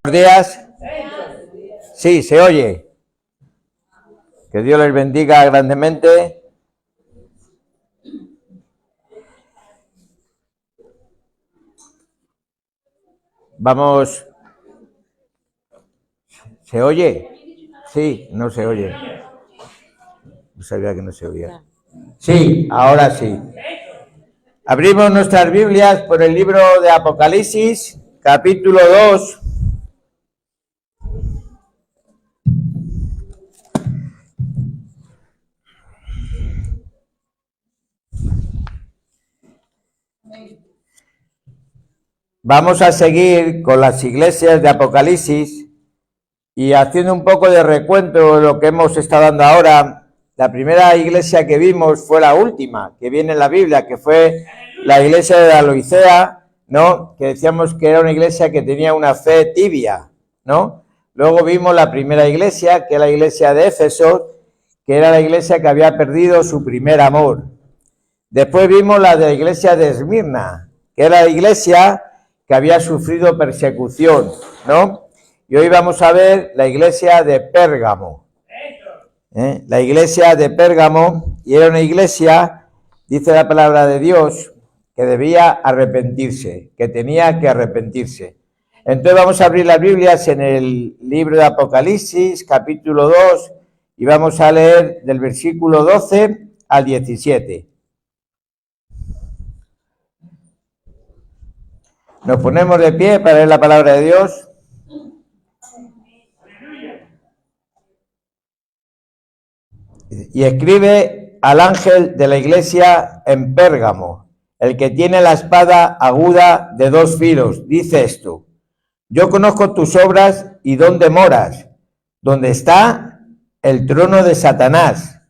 Buenos días. Sí, se oye. Que Dios les bendiga grandemente. Vamos. ¿Se oye? Sí, no se oye. No sabía que no se oía. Sí, ahora sí. Abrimos nuestras Biblias por el libro de Apocalipsis, capítulo 2. Vamos a seguir con las iglesias de Apocalipsis y haciendo un poco de recuento de lo que hemos estado dando ahora. La primera iglesia que vimos fue la última que viene en la Biblia, que fue la iglesia de la Laodicea, ¿no? Que decíamos que era una iglesia que tenía una fe tibia, ¿no? Luego vimos la primera iglesia, que es la iglesia de Éfeso, que era la iglesia que había perdido su primer amor. Después vimos la de la iglesia de Esmirna, que era la iglesia que había sufrido persecución, ¿no? Y hoy vamos a ver la iglesia de Pérgamo. La iglesia de Pérgamo, y era una iglesia, dice la palabra de Dios, que debía arrepentirse, que tenía que arrepentirse. Entonces vamos a abrir las Biblias en el libro de Apocalipsis, capítulo 2, y vamos a leer del versículo 12 al 17. Nos ponemos de pie para leer la palabra de Dios. Y escribe al ángel de la iglesia en Pérgamo, el que tiene la espada aguda de 2 filos, dice esto: yo conozco tus obras y dónde moras, donde está el trono de Satanás,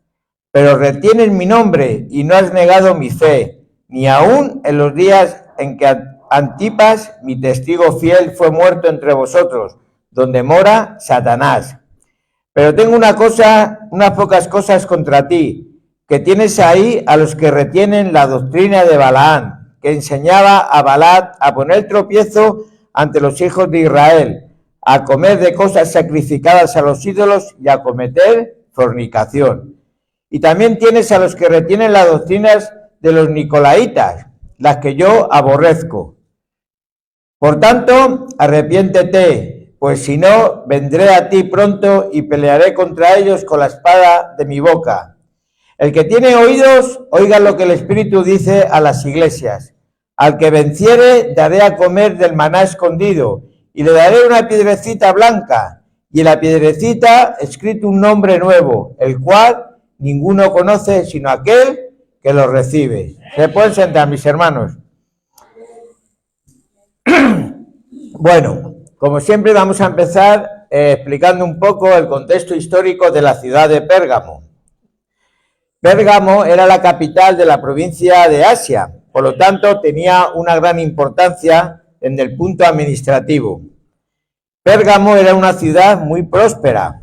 pero retienes mi nombre y no has negado mi fe, ni aun en los días en que Antipas, mi testigo fiel, fue muerto entre vosotros, donde mora Satanás. Pero tengo unas pocas cosas contra ti, que tienes ahí a los que retienen la doctrina de Balaam, que enseñaba a Balac a poner tropiezo ante los hijos de Israel, a comer de cosas sacrificadas a los ídolos y a cometer fornicación. Y también tienes a los que retienen las doctrinas de los nicolaitas, las que yo aborrezco. Por tanto, arrepiéntete, pues si no, vendré a ti pronto y pelearé contra ellos con la espada de mi boca. El que tiene oídos, oiga lo que el Espíritu dice a las iglesias. Al que venciere, daré a comer del maná escondido, y le daré una piedrecita blanca, y en la piedrecita escrito un nombre nuevo, el cual ninguno conoce sino aquel que lo recibe. ¿Se pueden sentar, mis hermanos? Bueno, como siempre vamos a empezar explicando un poco el contexto histórico de la ciudad de Pérgamo. Pérgamo era la capital de la provincia de Asia, por lo tanto tenía una gran importancia en el punto administrativo. Pérgamo era una ciudad muy próspera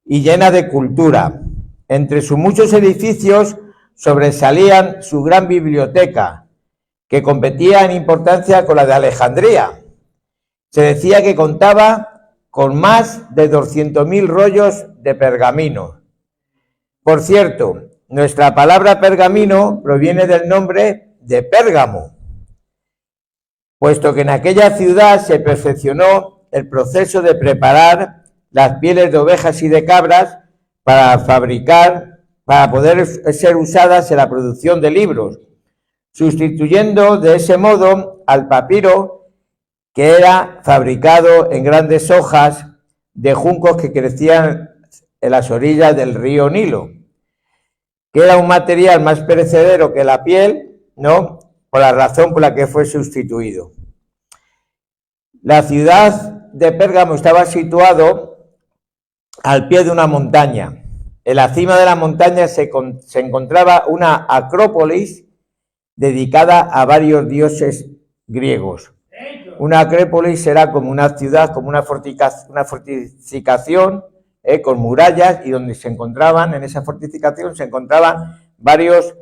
y llena de cultura. Entre sus muchos edificios sobresalían su gran biblioteca, que competía en importancia con la de Alejandría. Se decía que contaba con más de 200.000 rollos de pergamino. Por cierto, nuestra palabra pergamino proviene del nombre de Pérgamo, puesto que en aquella ciudad se perfeccionó el proceso de preparar las pieles de ovejas y de cabras para poder ser usadas en la producción de libros, sustituyendo de ese modo al papiro, que era fabricado en grandes hojas de juncos que crecían en las orillas del río Nilo, que era un material más perecedero que la piel, ¿no?, por la razón por la que fue sustituido. La ciudad de Pérgamo estaba situado al pie de una montaña. En la cima de la montaña se encontraba una acrópolis dedicada a varios dioses griegos. Una acrópolis era como una ciudad, como una fortificación con murallas, y donde se encontraban, en esa fortificación se encontraban varios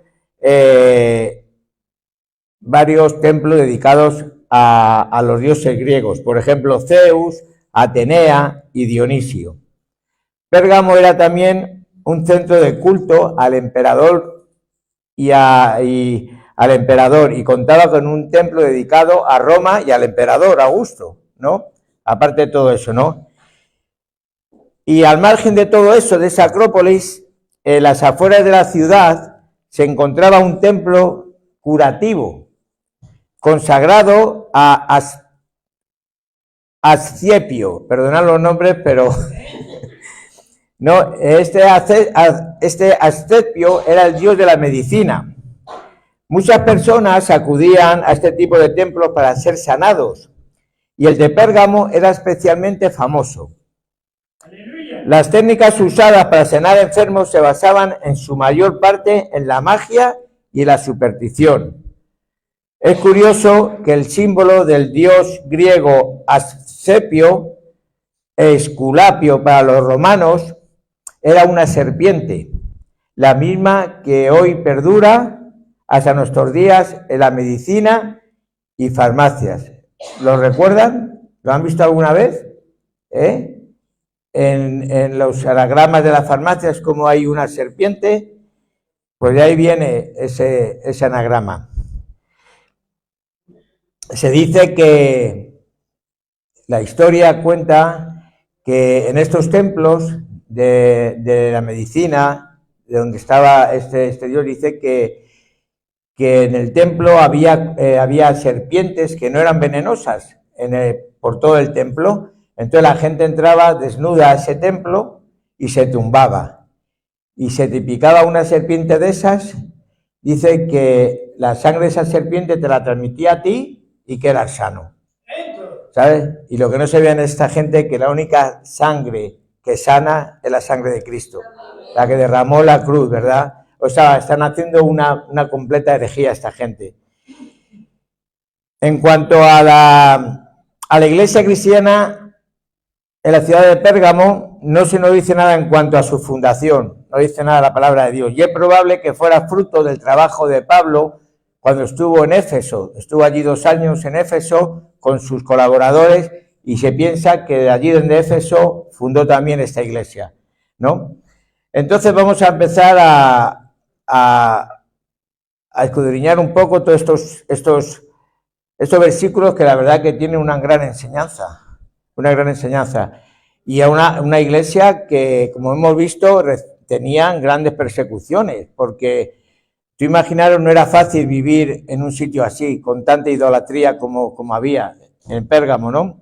templos dedicados a los dioses griegos. Por ejemplo, Zeus, Atenea y Dionisio. Pérgamo era también un centro de culto al emperador y contaba con un templo dedicado a Roma y al emperador Augusto, ¿no? Aparte de todo eso, ¿no? Y al margen de todo eso, de esa Acrópolis, en las afueras de la ciudad se encontraba un templo curativo, consagrado a Asclepio, perdonad los nombres, pero no, este Asclepio era el dios de la medicina. Muchas personas acudían a este tipo de templos para ser sanados, y el de Pérgamo era especialmente famoso. Las técnicas usadas para sanar enfermos se basaban en su mayor parte en la magia y la superstición. Es curioso que el símbolo del dios griego Asclepio, Esculapio para los romanos, era una serpiente, la misma que hoy perdura hasta nuestros días en la medicina y farmacias. ¿Lo recuerdan? ¿Lo han visto alguna vez? En los anagramas de las farmacias, como hay una serpiente, pues de ahí viene ese anagrama. Se dice que la historia cuenta que en estos templos de la medicina, de donde estaba este dios, dice que en el templo había serpientes que no eran venenosas por todo el templo. Entonces la gente entraba desnuda a ese templo y se tumbaba. Y se te picaba una serpiente de esas, dice que la sangre de esa serpiente te la transmitía a ti y que eras sano. ¿Sabes? Y lo que no se ve en esta gente, que la única sangre que sana es la sangre de Cristo, la que derramó la cruz, ¿verdad? O sea, están haciendo una completa herejía esta gente. En cuanto a la iglesia cristiana en la ciudad de Pérgamo, no se nos dice nada en cuanto a su fundación, no dice nada la palabra de Dios, y es probable que fuera fruto del trabajo de Pablo cuando estuvo en Éfeso. Estuvo allí 2 años en Éfeso con sus colaboradores, y se piensa que de allí desde Éfeso fundó también esta iglesia, ¿no? Entonces vamos a empezar a escudriñar un poco todos estos versículos, que la verdad que tienen una gran enseñanza, y a una iglesia que, como hemos visto, tenían grandes persecuciones, porque tú imaginaros, no era fácil vivir en un sitio así, con tanta idolatría como había en Pérgamo, ¿no?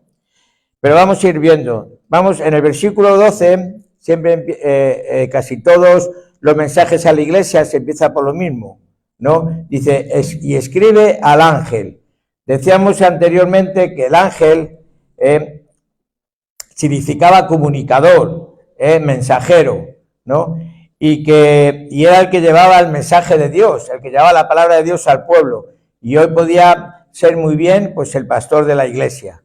Pero vamos a ir viendo. Vamos, en el versículo 12, siempre casi todos los mensajes a la iglesia se empieza por lo mismo, ¿no? Dice, y escribe al ángel. Decíamos anteriormente que el ángel significaba comunicador, mensajero, ¿no? Y era el que llevaba el mensaje de Dios, el que llevaba la palabra de Dios al pueblo. Y hoy podía ser muy bien, pues, el pastor de la iglesia,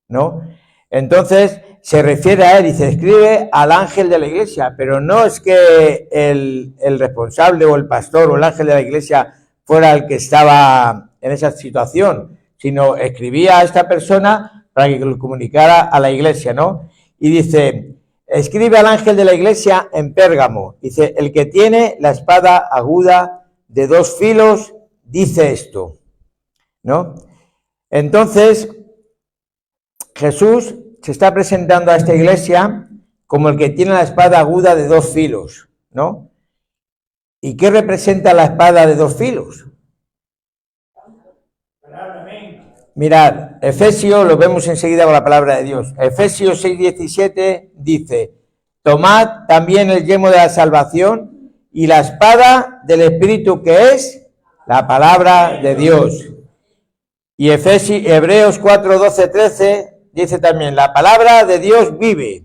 ¿no? Entonces se refiere a él, dice, escribe al ángel de la iglesia, pero no es que el responsable o el pastor o el ángel de la iglesia fuera el que estaba en esa situación, sino escribía a esta persona para que lo comunicara a la iglesia, ¿no? Y dice, escribe al ángel de la iglesia en Pérgamo, dice, el que tiene la espada aguda de 2 filos, dice esto, ¿no? Entonces, Jesús se está presentando a esta iglesia como el que tiene la espada aguda de 2 filos, ¿no? ¿Y qué representa la espada de 2 filos? Mirad, Efesios, lo vemos enseguida con la palabra de Dios. Efesios 6:17 dice, tomad también el yelmo de la salvación y la espada del Espíritu, que es la palabra de Dios. Y Hebreos 4:12-13 dice también, la palabra de Dios vive,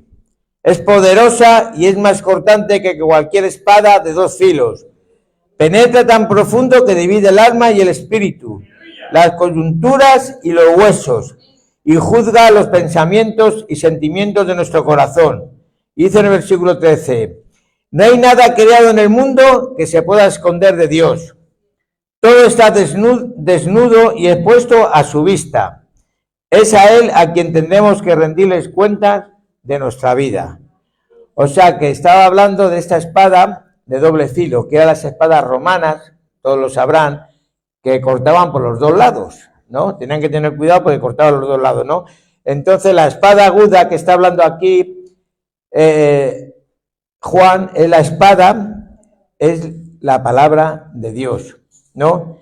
es poderosa y es más cortante que cualquier espada de 2 filos. Penetra tan profundo que divide el alma y el espíritu, las coyunturas y los huesos, y juzga los pensamientos y sentimientos de nuestro corazón. Y dice en el versículo 13, no hay nada creado en el mundo que se pueda esconder de Dios. Todo está desnudo y expuesto a su vista. es a Él a quien tendremos que rendirles cuentas de nuestra vida. O sea que estaba hablando de esta espada de doble filo, que eran las espadas romanas, todos lo sabrán, que cortaban por los dos lados, ¿no? Tenían que tener cuidado porque cortaban los dos lados, ¿no? Entonces la espada aguda que está hablando aquí Juan, es la espada, es la palabra de Dios, ¿no?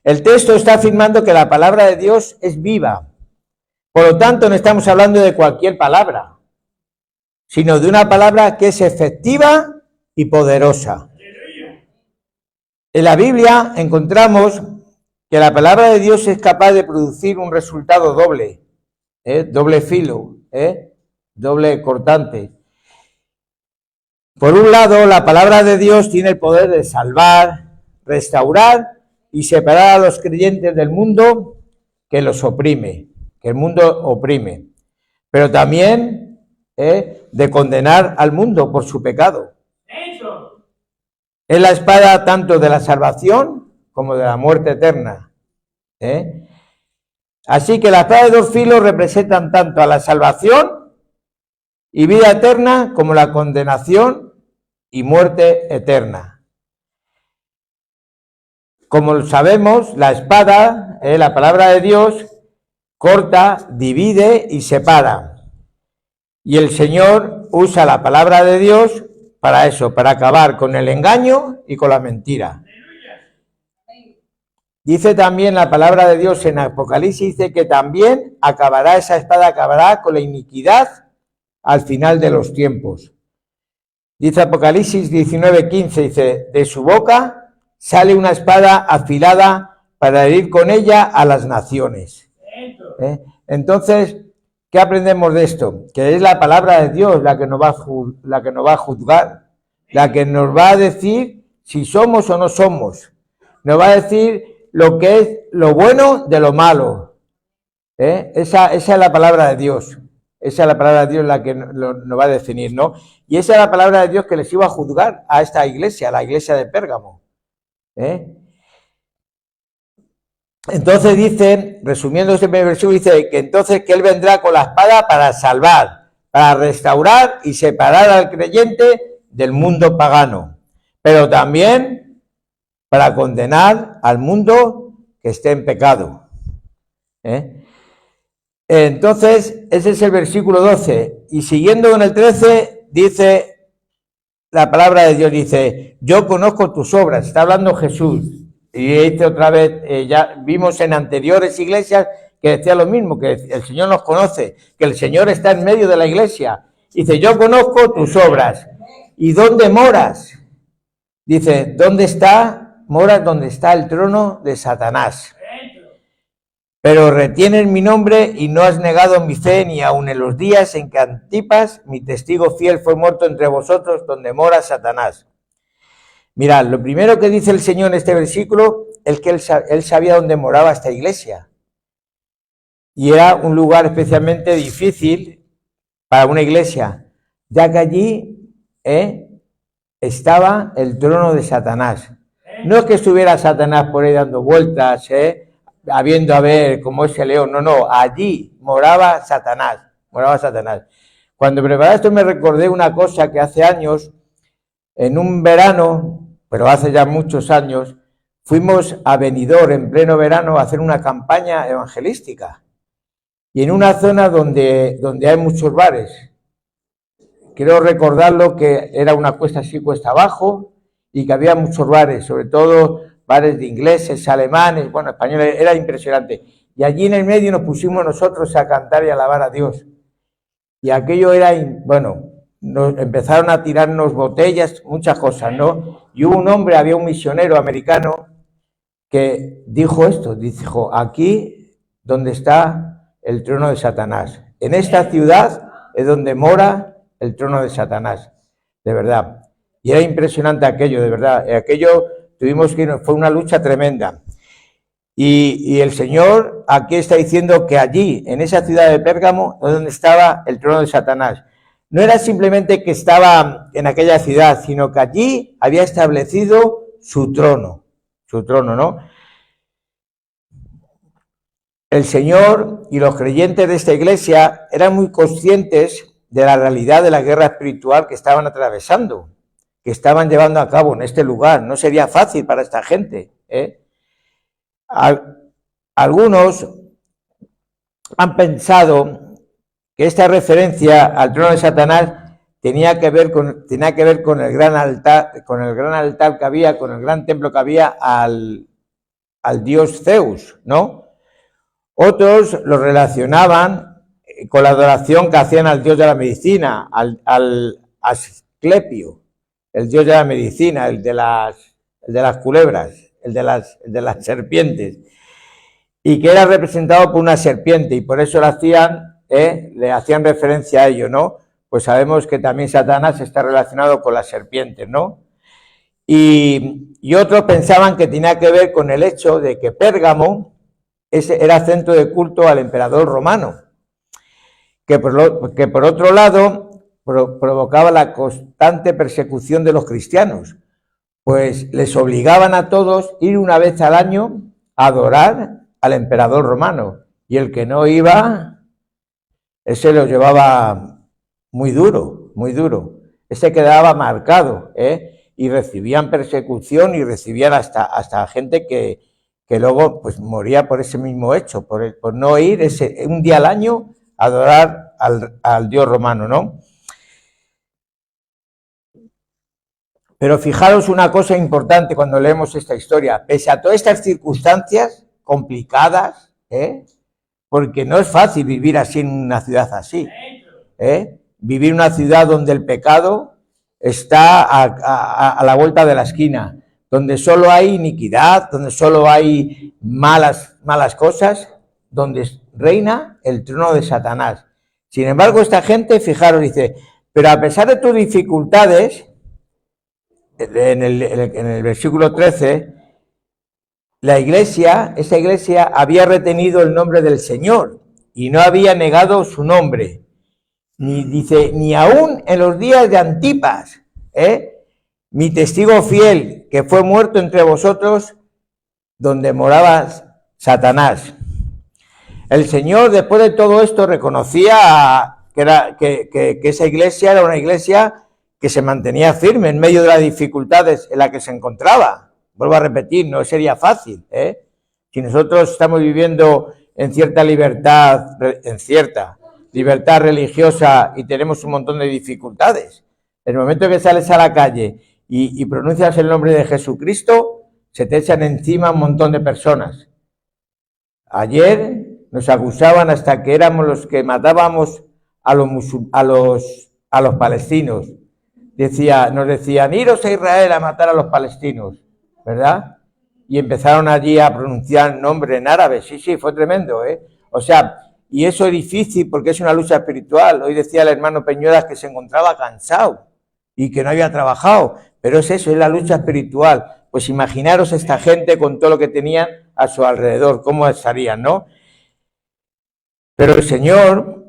El texto está afirmando que la palabra de Dios es viva. Por lo tanto, no estamos hablando de cualquier palabra, sino de una palabra que es efectiva y poderosa. En la Biblia encontramos que la palabra de Dios es capaz de producir un resultado doble, doble filo, doble cortante. Por un lado, la palabra de Dios tiene el poder de salvar, restaurar y separar a los creyentes del mundo que los oprime, que el mundo oprime, pero también de condenar al mundo por su pecado. Es la espada tanto de la salvación como de la muerte eterna. Así que la espada de dos filos representan tanto a la salvación y vida eterna como la condenación y muerte eterna. Como sabemos, la espada, la palabra de Dios, corta, divide y separa. Y el Señor usa la palabra de Dios para eso, para acabar con el engaño y con la mentira. Dice también la palabra de Dios en Apocalipsis, dice que también esa espada acabará con la iniquidad al final de los tiempos. Dice Apocalipsis 19:15, dice, de su boca sale una espada afilada para herir con ella a las naciones. Entonces, ¿qué aprendemos de esto? Que es la palabra de Dios la que nos va a juzgar, la que nos va a decir si somos o no somos. Nos va a decir lo que es lo bueno de lo malo. Esa es la palabra de Dios. Esa es la palabra de Dios la que nos va a definir, ¿no? Y esa es la palabra de Dios que les iba a juzgar a esta iglesia, a la iglesia de Pérgamo. Entonces dice, resumiendo este primer versículo, dice que entonces que Él vendrá con la espada para salvar, para restaurar y separar al creyente del mundo pagano, pero también para condenar al mundo que esté en pecado. Entonces, ese es el versículo 12. Y siguiendo con el 13, dice la palabra de Dios, dice, yo conozco tus obras. Está hablando Jesús. Y otra vez, ya vimos en anteriores iglesias que decía lo mismo, que el Señor nos conoce, que el Señor está en medio de la iglesia. Dice, yo conozco tus obras. ¿Y dónde moras? Dice, ¿dónde está? Moras donde está el trono de Satanás. Pero retienes mi nombre y no has negado mi fe ni aun en los días en que Antipas, mi testigo fiel, fue muerto entre vosotros, donde mora Satanás. Mirad, lo primero que dice el Señor en este versículo es que él sabía dónde moraba esta iglesia. Y era un lugar especialmente difícil para una iglesia, ya que allí estaba el trono de Satanás. No es que estuviera Satanás por ahí dando vueltas, habiendo a ver como ese león, no, allí moraba Satanás. Cuando preparaba esto me recordé una cosa que hace años, en un verano, pero hace ya muchos años, fuimos a Benidorm en pleno verano a hacer una campaña evangelística. Y en una zona donde hay muchos bares. Quiero recordarlo que era una cuesta así, cuesta abajo, y que había muchos bares, sobre todo bares de ingleses, alemanes, bueno, españoles, era impresionante. Y allí en el medio nos pusimos nosotros a cantar y a alabar a Dios. Y aquello era, bueno, nos empezaron a tirarnos botellas, muchas cosas, ¿no? Y hubo un hombre, había un misionero americano que dijo esto, dijo, aquí donde está el trono de Satanás, en esta ciudad es donde mora el trono de Satanás, de verdad. Y era impresionante aquello, de verdad, aquello tuvimos que ir, fue una lucha tremenda. Y el Señor aquí está diciendo que allí, en esa ciudad de Pérgamo, es donde estaba el trono de Satanás. No era simplemente que estaba en aquella ciudad, sino que allí había establecido su trono, ¿no? el Señor y los creyentes de esta iglesia eran muy conscientes de la realidad de la guerra espiritual que estaban atravesando, que estaban llevando a cabo en este lugar. No sería fácil para esta gente, ¿eh? Algunos han pensado que esta referencia al trono de Satanás tenía que ver con el gran altar que había, con el gran templo que había al dios Zeus, ¿no? Otros lo relacionaban con la adoración que hacían al dios de la medicina, al Asclepio, el dios de la medicina, el de las culebras, el de las serpientes, y que era representado por una serpiente, y por eso le hacían referencia a ello, ¿no? Pues sabemos que también Satanás está relacionado con las serpientes, ¿no? Y otros pensaban que tenía que ver con el hecho de que Pérgamo era centro de culto al emperador romano, que por otro lado provocaba la constante persecución de los cristianos, pues les obligaban a todos ir una vez al año a adorar al emperador romano, y el que no iba, ese lo llevaba muy duro, ese quedaba marcado, y recibían persecución y recibían hasta gente que luego pues moría por ese mismo hecho, por no ir un día al año a adorar al dios romano, ¿no? Pero fijaros una cosa importante cuando leemos esta historia, pese a todas estas circunstancias complicadas, porque no es fácil vivir así en una ciudad así, vivir en una ciudad donde el pecado está a la vuelta de la esquina, donde solo hay iniquidad, donde solo hay malas cosas, donde reina el trono de Satanás. Sin embargo, esta gente, fijaros, dice, pero a pesar de tus dificultades, en el versículo 13, esa iglesia había retenido el nombre del Señor y no había negado su nombre. Ni aún en los días de Antipas, mi testigo fiel, que fue muerto entre vosotros, donde moraba Satanás. El Señor, después de todo esto, reconocía que esa iglesia era una iglesia que se mantenía firme en medio de las dificultades en las que se encontraba. Vuelvo a repetir, no sería fácil, Si nosotros estamos viviendo en cierta libertad religiosa y tenemos un montón de dificultades, en el momento que sales a la calle y pronuncias el nombre de Jesucristo, se te echan encima un montón de personas. Ayer nos acusaban hasta que éramos los que matábamos a los palestinos. Nos decían, iros a Israel a matar a los palestinos, ¿verdad? Y empezaron allí a pronunciar nombre en árabe. Sí, fue tremendo, O sea, y eso es difícil porque es una lucha espiritual. Hoy decía el hermano Peñuelas que se encontraba cansado y que no había trabajado, pero es eso, es la lucha espiritual. Pues imaginaros esta gente con todo lo que tenían a su alrededor, cómo estarían, ¿no? Pero el Señor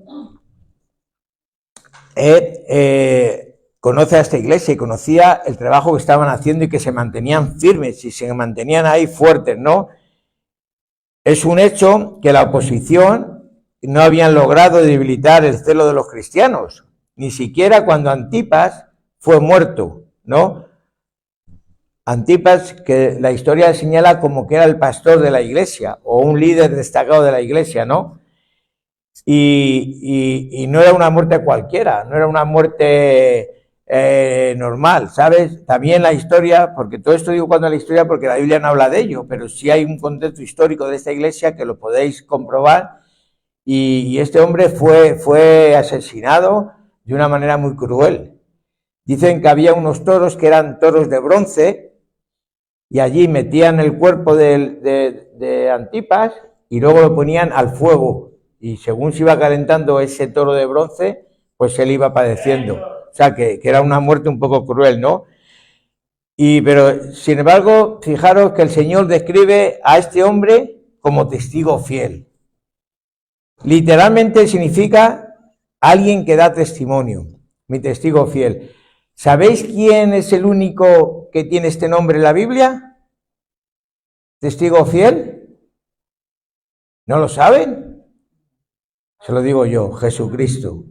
conoce a esta iglesia y conocía el trabajo que estaban haciendo y que se mantenían firmes y se mantenían ahí fuertes, ¿no? Es un hecho que la oposición no habían logrado debilitar el celo de los cristianos, ni siquiera cuando Antipas fue muerto, ¿no? Antipas, que la historia señala como que era el pastor de la iglesia o un líder destacado de la iglesia, ¿no? Y no era una muerte cualquiera, no era una muerte normal, ¿sabes? También la historia, porque todo esto digo cuando la historia, porque la Biblia no habla de ello, pero sí hay un contexto histórico de esta iglesia que lo podéis comprobar, y este hombre fue asesinado de una manera muy cruel. Dicen que había unos toros que eran toros de bronce, y allí metían el cuerpo de Antipas y luego lo ponían al fuego, y según se iba calentando ese toro de bronce, pues él iba padeciendo. O sea, que era una muerte un poco cruel, ¿no? Pero, sin embargo, fijaros que el Señor describe a este hombre como testigo fiel. Literalmente significa alguien que da testimonio, mi testigo fiel. ¿Sabéis quién es el único que tiene este nombre en la Biblia? ¿Testigo fiel? ¿No lo saben? Se lo digo yo, Jesucristo.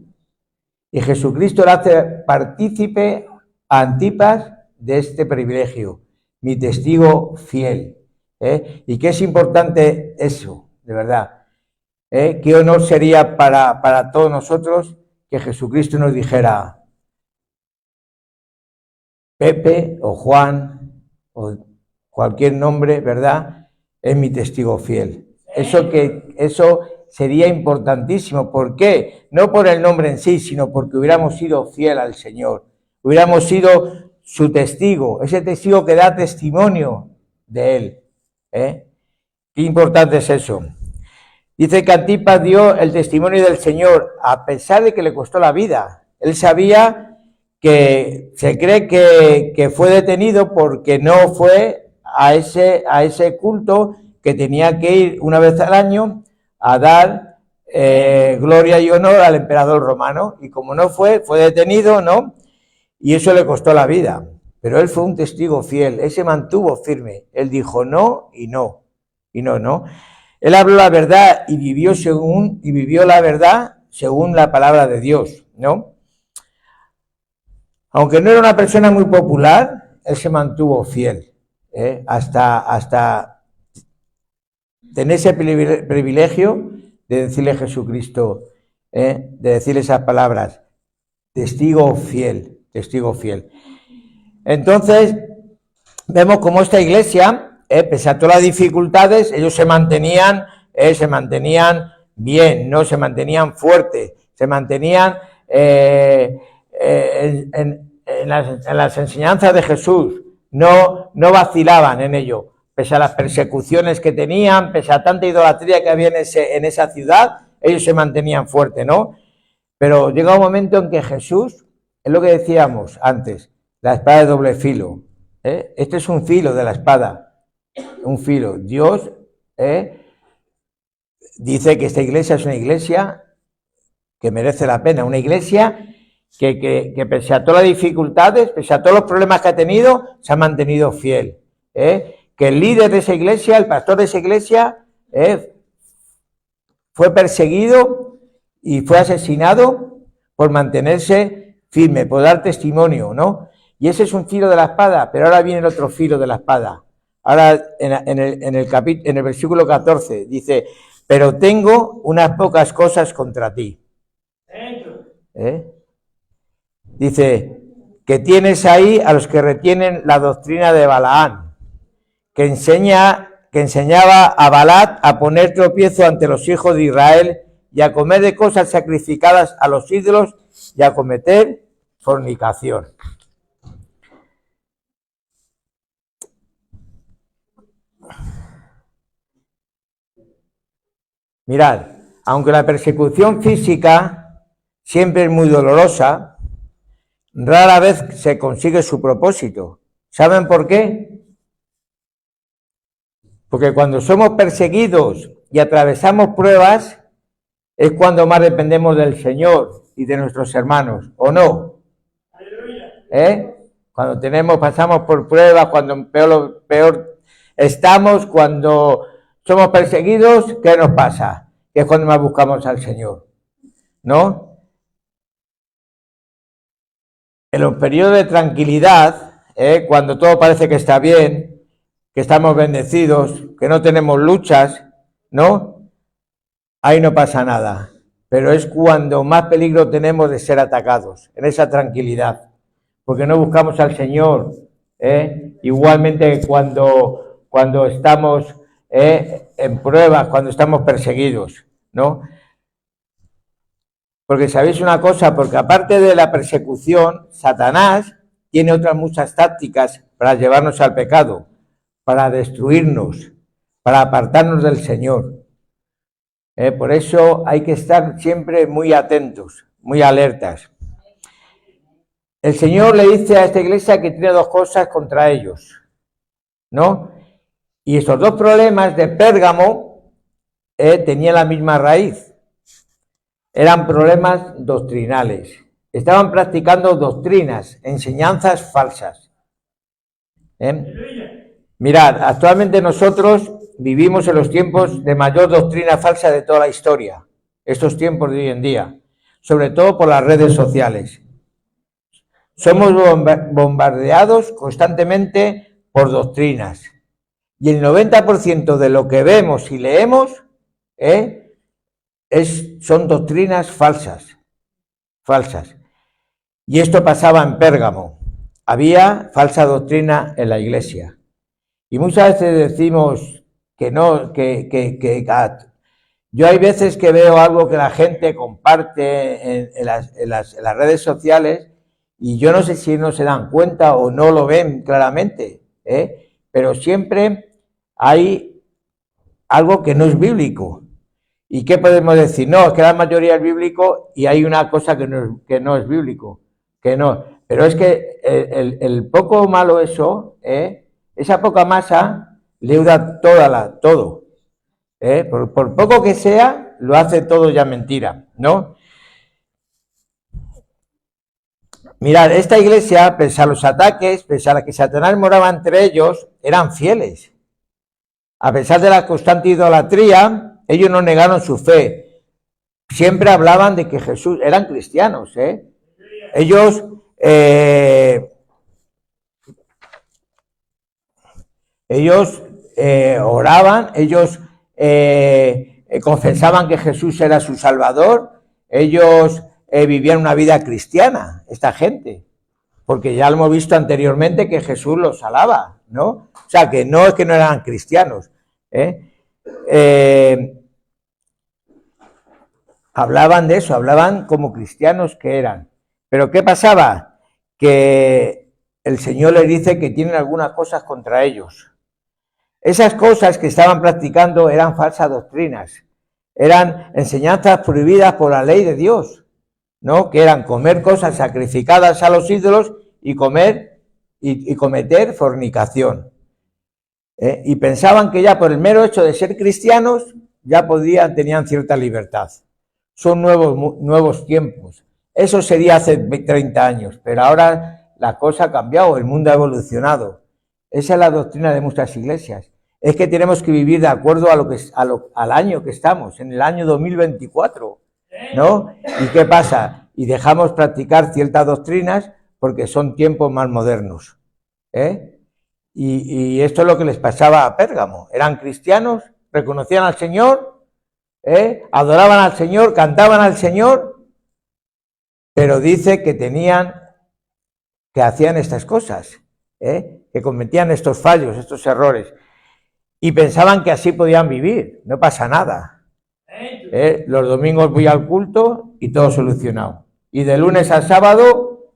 Y Jesucristo le hace partícipe a Antipas de este privilegio, mi testigo fiel. Y qué es importante eso, de verdad. Qué honor sería para todos nosotros que Jesucristo nos dijera, Pepe o Juan o cualquier nombre, ¿verdad? Es mi testigo fiel. Eso sería importantísimo. ¿Por qué? No por el nombre en sí, sino porque hubiéramos sido fiel al Señor. Hubiéramos sido su testigo, ese testigo que da testimonio de Él. Qué importante es eso. Dice que Antipas dio el testimonio del Señor, a pesar de que le costó la vida. Él sabía que se cree que fue detenido porque no fue a ese culto que tenía que ir una vez al año a dar gloria y honor al emperador romano. Y como no fue detenido, ¿no? Y eso le costó la vida. Pero él fue un testigo fiel, él se mantuvo firme. Él dijo no y no, y no, no. Él habló la verdad y vivió la verdad según la palabra de Dios, ¿no? Aunque no era una persona muy popular, él se mantuvo fiel, hasta tener ese privilegio de decirle a Jesucristo, de decirle esas palabras, testigo fiel, testigo fiel. Entonces, vemos cómo esta iglesia, pese a todas las dificultades, ellos se mantenían bien, no se mantenían fuertes, se mantenían en las enseñanzas de Jesús, no vacilaban en ello, pese a las persecuciones que tenían, pese a tanta idolatría que había en esa ciudad, ellos se mantenían fuertes, ¿no? Pero llega un momento en que Jesús, es lo que decíamos antes, la espada de doble filo, este es un filo de la espada, un filo. Dios dice que esta iglesia es una iglesia que merece la pena, una iglesia que pese a todas las dificultades, pese a todos los problemas que ha tenido, se ha mantenido fiel. Que el líder de esa iglesia, el pastor de esa iglesia, fue perseguido y fue asesinado por mantenerse firme, por dar testimonio, ¿no? Y ese es un filo de la espada, pero ahora viene el otro filo de la espada. Ahora en el versículo 14 dice, pero tengo unas pocas cosas contra ti. Dice, que tienes ahí a los que retienen la doctrina de Balaán, que enseñaba a Balac a poner tropiezo ante los hijos de Israel y a comer de cosas sacrificadas a los ídolos y a cometer fornicación. Mirad, aunque la persecución física siempre es muy dolorosa, rara vez se consigue su propósito. ¿Saben por qué? Porque cuando somos perseguidos y atravesamos pruebas, es cuando más dependemos del Señor y de nuestros hermanos, ¿o no? Cuando pasamos por pruebas, cuando peor estamos, cuando somos perseguidos, ¿qué nos pasa? Que es cuando más buscamos al Señor, ¿no? En los periodos de tranquilidad, cuando todo parece que está bien, que estamos bendecidos, que no tenemos luchas, ¿no? Ahí no pasa nada. Pero es cuando más peligro tenemos de ser atacados, en esa tranquilidad, porque no buscamos al Señor. Igualmente cuando estamos en pruebas, cuando estamos perseguidos, ¿no? Porque sabéis una cosa, porque aparte de la persecución, Satanás tiene otras muchas tácticas para llevarnos al pecado, para destruirnos, para apartarnos del Señor. Por eso hay que estar siempre muy atentos, muy alertas. El Señor le dice a esta iglesia que tiene dos cosas contra ellos, ¿no? Y esos dos problemas de Pérgamo tenían la misma raíz. Eran problemas doctrinales. Estaban practicando doctrinas, enseñanzas falsas. Mirad, actualmente nosotros vivimos en los tiempos de mayor doctrina falsa de toda la historia, estos tiempos de hoy en día, sobre todo por las redes sociales. Somos bombardeados constantemente por doctrinas. Y el 90% de lo que vemos y leemos son doctrinas falsas. Y esto pasaba en Pérgamo. Había falsa doctrina en la iglesia. Y muchas veces decimos que no, yo hay veces que veo algo que la gente comparte en las redes sociales y yo no sé si no se dan cuenta o no lo ven claramente, pero siempre hay algo que no es bíblico. ¿Y qué podemos decir? No, es que la mayoría es bíblico y hay una cosa que no es bíblico, que no. Pero es que el poco malo eso, esa poca masa, leuda todo. Por poco que sea, lo hace todo ya mentira, ¿no? Mirad, esta iglesia, pese a los ataques, pese a que Satanás moraba entre ellos, eran fieles. A pesar de la constante idolatría, ellos no negaron su fe. Siempre hablaban de que Jesús, eran cristianos, Ellos oraban, ellos confesaban que Jesús era su Salvador, ellos vivían una vida cristiana, esta gente, porque ya lo hemos visto anteriormente que Jesús los alaba, ¿no? O sea, que no es que no eran cristianos, hablaban de eso, hablaban como cristianos que eran. Pero ¿qué pasaba? Que el Señor les dice que tienen algunas cosas contra ellos. Esas cosas que estaban practicando eran falsas doctrinas, eran enseñanzas prohibidas por la ley de Dios, ¿no? Que eran comer cosas sacrificadas a los ídolos y comer y cometer fornicación. Y pensaban que ya por el mero hecho de ser cristianos ya tenían cierta libertad. Son nuevos tiempos. Eso sería hace 30 años, pero ahora la cosa ha cambiado, el mundo ha evolucionado. Esa es la doctrina de muchas iglesias. Es que tenemos que vivir de acuerdo al año que estamos, en el año 2024, ¿no? ¿Y qué pasa? Y dejamos practicar ciertas doctrinas porque son tiempos más modernos, Y esto es lo que les pasaba a Pérgamo. Eran cristianos, reconocían al Señor, adoraban al Señor, cantaban al Señor, pero dice que hacían estas cosas, que cometían estos fallos, estos errores, y pensaban que así podían vivir, no pasa nada. Los domingos voy al culto y todo solucionado. Y de lunes a sábado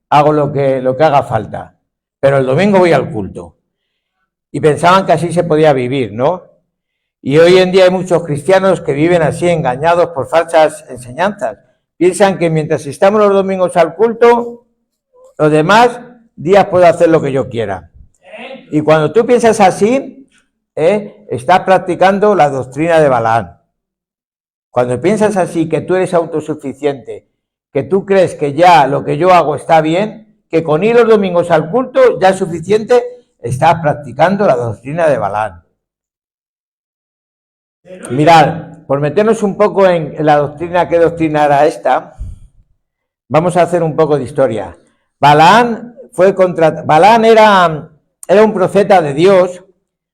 hago lo que haga falta, pero el domingo voy al culto. Y pensaban que así se podía vivir, ¿no? Y hoy en día hay muchos cristianos que viven así, engañados por falsas enseñanzas. Piensan que mientras estamos los domingos al culto, los demás días puedo hacer lo que yo quiera. Y cuando tú piensas así, estás practicando la doctrina de Balaam. Cuando piensas así, que tú eres autosuficiente, que tú crees que ya lo que yo hago está bien, que con ir los domingos al culto ya es suficiente, estás practicando la doctrina de Balaam. Mirad, por meternos un poco en la doctrina, ¿qué doctrina era esta? Vamos a hacer un poco de historia. Balaam era un profeta de Dios,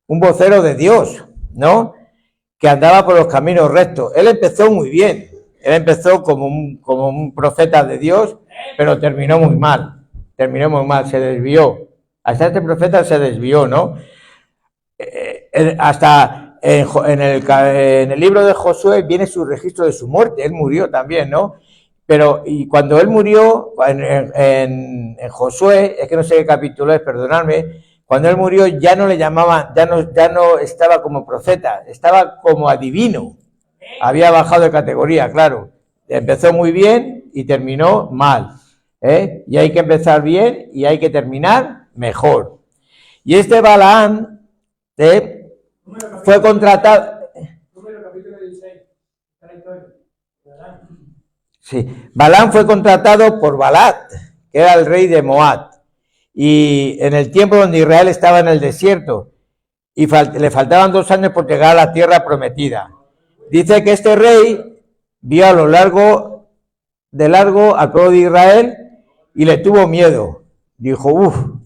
un vocero de Dios, ¿no? Que andaba por los caminos rectos. Él empezó muy bien, él empezó como un profeta de Dios, pero terminó muy mal, se desvió. Hasta este profeta se desvió, ¿no? Hasta en el libro de Josué viene su registro de su muerte, él murió también, ¿no? Pero, y cuando él murió, en Josué, es que no sé qué capítulo es, perdonadme, cuando él murió ya no le llamaban, ya no estaba como profeta, estaba como adivino. Había bajado de categoría, claro. Empezó muy bien y terminó mal. Y hay que empezar bien y hay que terminar mejor. Y este Balaam fue contratado. Sí, Balaam fue contratado por Balac, que era el rey de Moab, y en el tiempo donde Israel estaba en el desierto, y le faltaban 2 años por llegar a la tierra prometida. Dice que este rey vio a lo largo al pueblo de Israel y le tuvo miedo. Dijo,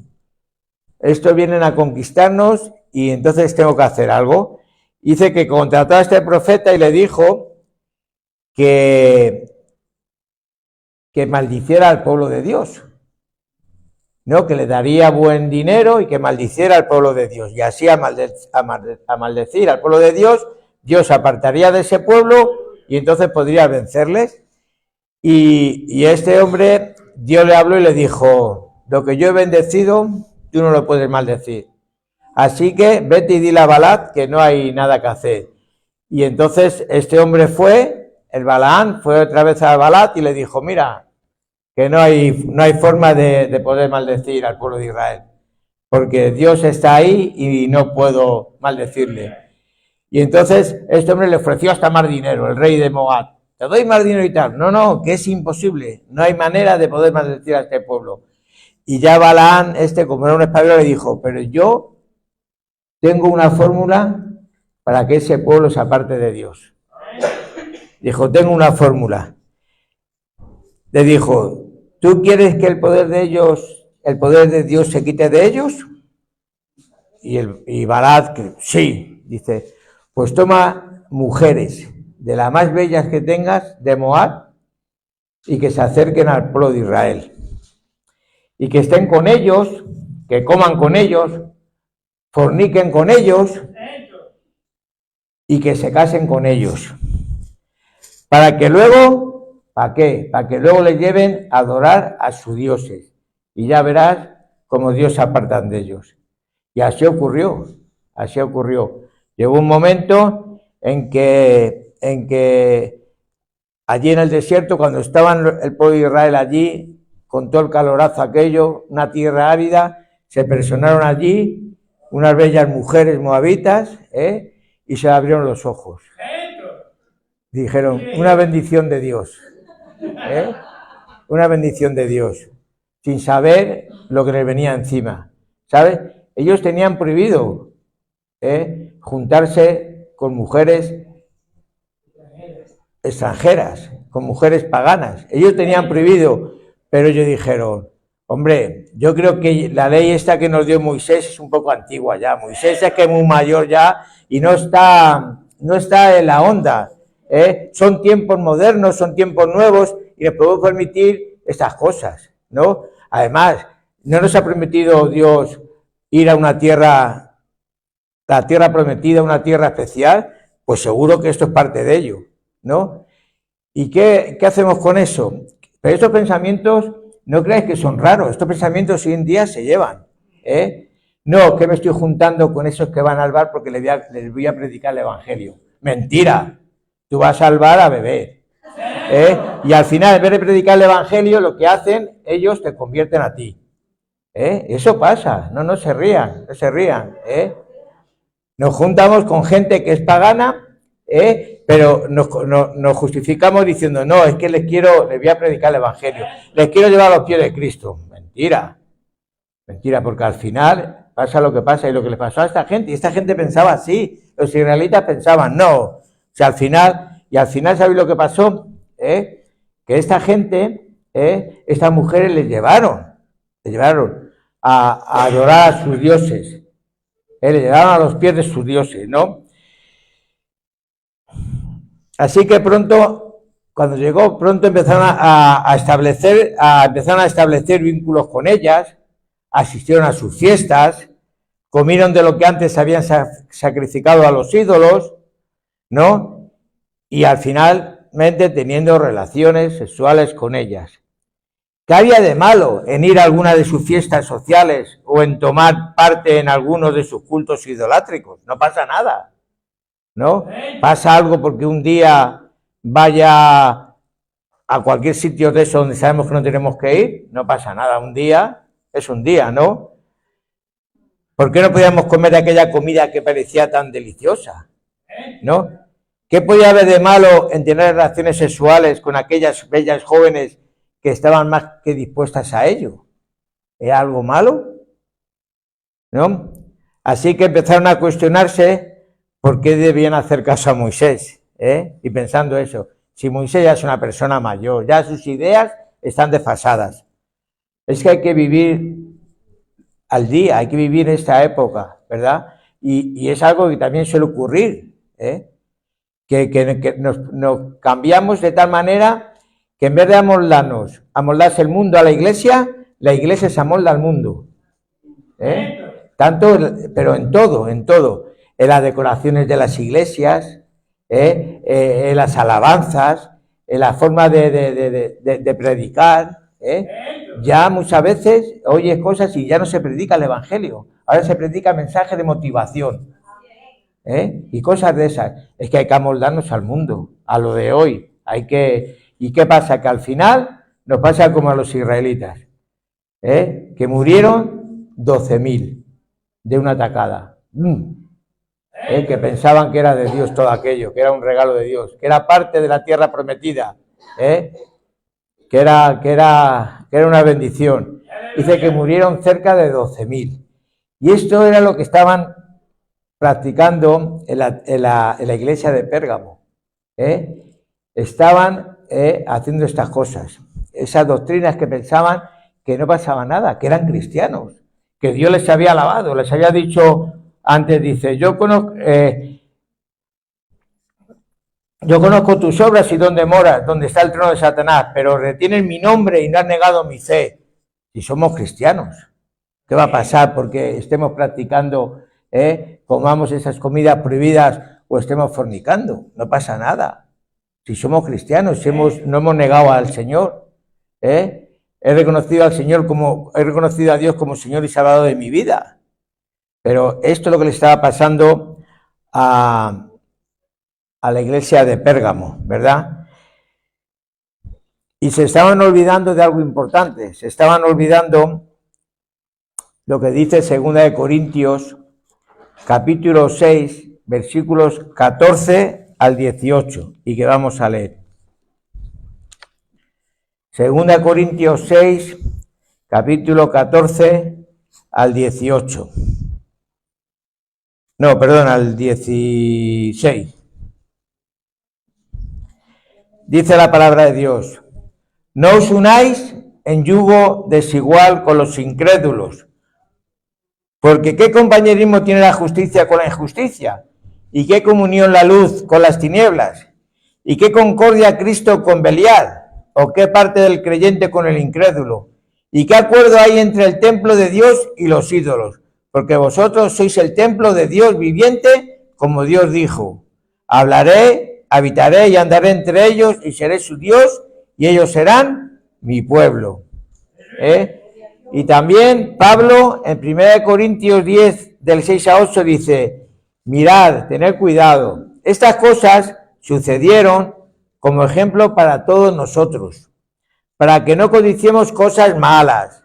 estos vienen a conquistarnos y entonces tengo que hacer algo. Dice que contrató a este profeta y le dijo que maldiciera al pueblo de Dios, ¿no? Que le daría buen dinero y que maldiciera al pueblo de Dios. Y así a maldecir al pueblo de Dios, Dios apartaría de ese pueblo y entonces podría vencerles. Y este hombre, Dios le habló y le dijo, lo que yo he bendecido, tú no lo puedes maldecir. Así que vete y dile a Balac que no hay nada que hacer. Y entonces este hombre el Balaán fue otra vez a Balac y le dijo, mira, que no hay forma de poder maldecir al pueblo de Israel, porque Dios está ahí y no puedo maldecirle. Y entonces este hombre le ofreció hasta más dinero, el rey de Moab. Te doy más dinero y tal. No, que es imposible, no hay manera de poder maldecir a este pueblo. Y ya Balaán, como era un espabilado, le dijo, pero yo tengo una fórmula para que ese pueblo se aparte de Dios. Dijo, tengo una fórmula. Le dijo, ¿tú quieres que el poder de Dios se quite de ellos? Y Balac, sí, dice, pues toma mujeres de las más bellas que tengas de Moab y que se acerquen al pueblo de Israel. Y que estén con ellos, que coman con ellos, forniquen con ellos y que se casen con ellos. Para que luego... ¿Para qué? Para que luego le lleven a adorar a sus dioses. Y ya verás cómo Dios se apartan de ellos. Y así ocurrió. Llegó un momento en que allí en el desierto, cuando estaban el pueblo de Israel allí, con todo el calorazo aquello, una tierra árida, se personaron allí unas bellas mujeres moabitas, y se abrieron los ojos. Dijeron, una bendición de Dios. Una bendición de Dios, sin saber lo que les venía encima, ¿sabes? Ellos tenían prohibido juntarse con mujeres extranjeras, con mujeres paganas. Ellos tenían prohibido, pero ellos dijeron, hombre, yo creo que la ley esta que nos dio Moisés es un poco antigua ya. Moisés es que es muy mayor ya y no está en la onda. Son tiempos modernos, son tiempos nuevos y les podemos permitir estas cosas, ¿no? Además, no nos ha permitido Dios ir a una tierra, la tierra prometida, una tierra especial, pues seguro que esto es parte de ello, ¿no? ¿Y qué hacemos con eso? Pero estos pensamientos, no creáis que son raros, estos pensamientos hoy en día se llevan, No, que me estoy juntando con esos que van al bar porque les voy a predicar el evangelio. Mentira. Tú vas al bar a beber, y al final, en vez de predicar el evangelio, lo que hacen, ellos te convierten a ti, eso pasa, no se rían, Nos juntamos con gente que es pagana, pero nos justificamos diciendo, no, es que les voy a predicar el evangelio, les quiero llevar a los pies de Cristo. Mentira, porque al final pasa lo que pasa, y lo que le pasó a esta gente, y esta gente pensaba así, los israelitas pensaban, no. O sea, al final, ¿sabéis lo que pasó? Que esta gente, estas mujeres les llevaron a adorar a sus dioses, les llevaron a los pies de sus dioses, ¿no? Así que pronto, cuando llegó, empezaron a establecer vínculos con ellas, asistieron a sus fiestas, comieron de lo que antes habían sacrificado a los ídolos, ¿no? Y al finalmente teniendo relaciones sexuales con ellas. ¿Qué había de malo en ir a alguna de sus fiestas sociales o en tomar parte en algunos de sus cultos idolátricos? No pasa nada, ¿no? Pasa algo porque un día vaya a cualquier sitio de eso donde sabemos que no tenemos que ir, no pasa nada, un día es un día, ¿no? ¿Por qué no podíamos comer aquella comida que parecía tan deliciosa? ¿No? ¿Qué podía haber de malo en tener relaciones sexuales con aquellas bellas jóvenes que estaban más que dispuestas a ello? ¿Era algo malo? ¿No? Así que empezaron a cuestionarse por qué debían hacer caso a Moisés, y pensando eso, si Moisés ya es una persona mayor, ya sus ideas están desfasadas. Es que hay que vivir al día, hay que vivir esta época, ¿verdad? Y es algo que también suele ocurrir, que nos cambiamos de tal manera que en vez de amoldarse el mundo a la iglesia se amolda al mundo. Tanto, pero en todo, en las decoraciones de las iglesias, en las alabanzas, en la forma de predicar, ya muchas veces oyes cosas y ya no se predica el evangelio, ahora se predica mensaje de motivación, y cosas de esas. Es que hay que amoldarnos al mundo, a lo de hoy. ¿Y qué pasa? Que al final nos pasa como a los israelitas, que murieron 12.000 de una tacada, que pensaban que era de Dios todo aquello, que era un regalo de Dios, que era parte de la tierra prometida, que era una bendición. Dice que murieron cerca de 12.000. Y esto era lo que estaban practicando en la iglesia de Pérgamo. Estaban haciendo estas cosas, esas doctrinas que pensaban que no pasaba nada, que eran cristianos, que Dios les había alabado, les había dicho antes, dice, yo conozco tus obras y dónde moras, dónde está el trono de Satanás, pero retienes mi nombre y no has negado mi fe. Y somos cristianos. ¿Qué va a pasar porque estemos practicando, comamos esas comidas prohibidas o estemos fornicando? No pasa nada. Si somos cristianos, no hemos negado al Señor, he reconocido a Dios como Señor y Salvador de mi vida. Pero esto es lo que le estaba pasando a la iglesia de Pérgamo, ¿verdad? Y se estaban olvidando de algo importante, se estaban olvidando lo que dice 2 Corintios, capítulo 6, versículos 14 al 18, y que vamos a leer. 2 Corintios 6, capítulo 14 al 18. No, perdón, al 16. Dice la palabra de Dios, no os unáis en yugo desigual con los incrédulos, porque ¿qué compañerismo tiene la justicia con la injusticia? ¿Y qué comunión la luz con las tinieblas? ¿Y qué concordia Cristo con Belial? ¿O qué parte del creyente con el incrédulo? ¿Y qué acuerdo hay entre el templo de Dios y los ídolos? Porque vosotros sois el templo de Dios viviente, como Dios dijo, hablaré, habitaré y andaré entre ellos y seré su Dios y ellos serán mi pueblo. Y también Pablo en 1 Corintios 10 del 6 a 8 dice, mirad, tened cuidado, estas cosas sucedieron como ejemplo para todos nosotros, para que no codiciemos cosas malas,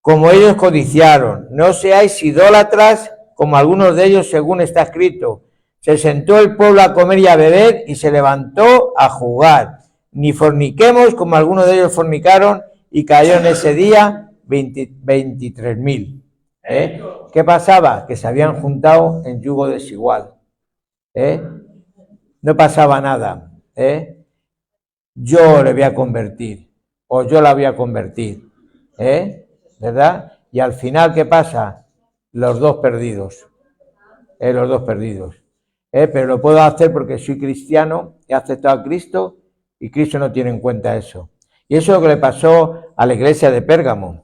como ellos codiciaron. No seáis idólatras, como algunos de ellos, según está escrito. Se sentó el pueblo a comer y a beber, y se levantó a jugar. Ni forniquemos, como algunos de ellos fornicaron, y cayeron ese día 23.000. ¿Qué pasaba? Que se habían juntado en yugo desigual. No pasaba nada. Yo le voy a convertir, o yo la voy a convertir, ¿verdad? Y al final, ¿qué pasa? Los dos perdidos, pero lo puedo hacer porque soy cristiano, he aceptado a Cristo y Cristo no tiene en cuenta eso. Y eso es lo que le pasó a la iglesia de Pérgamo.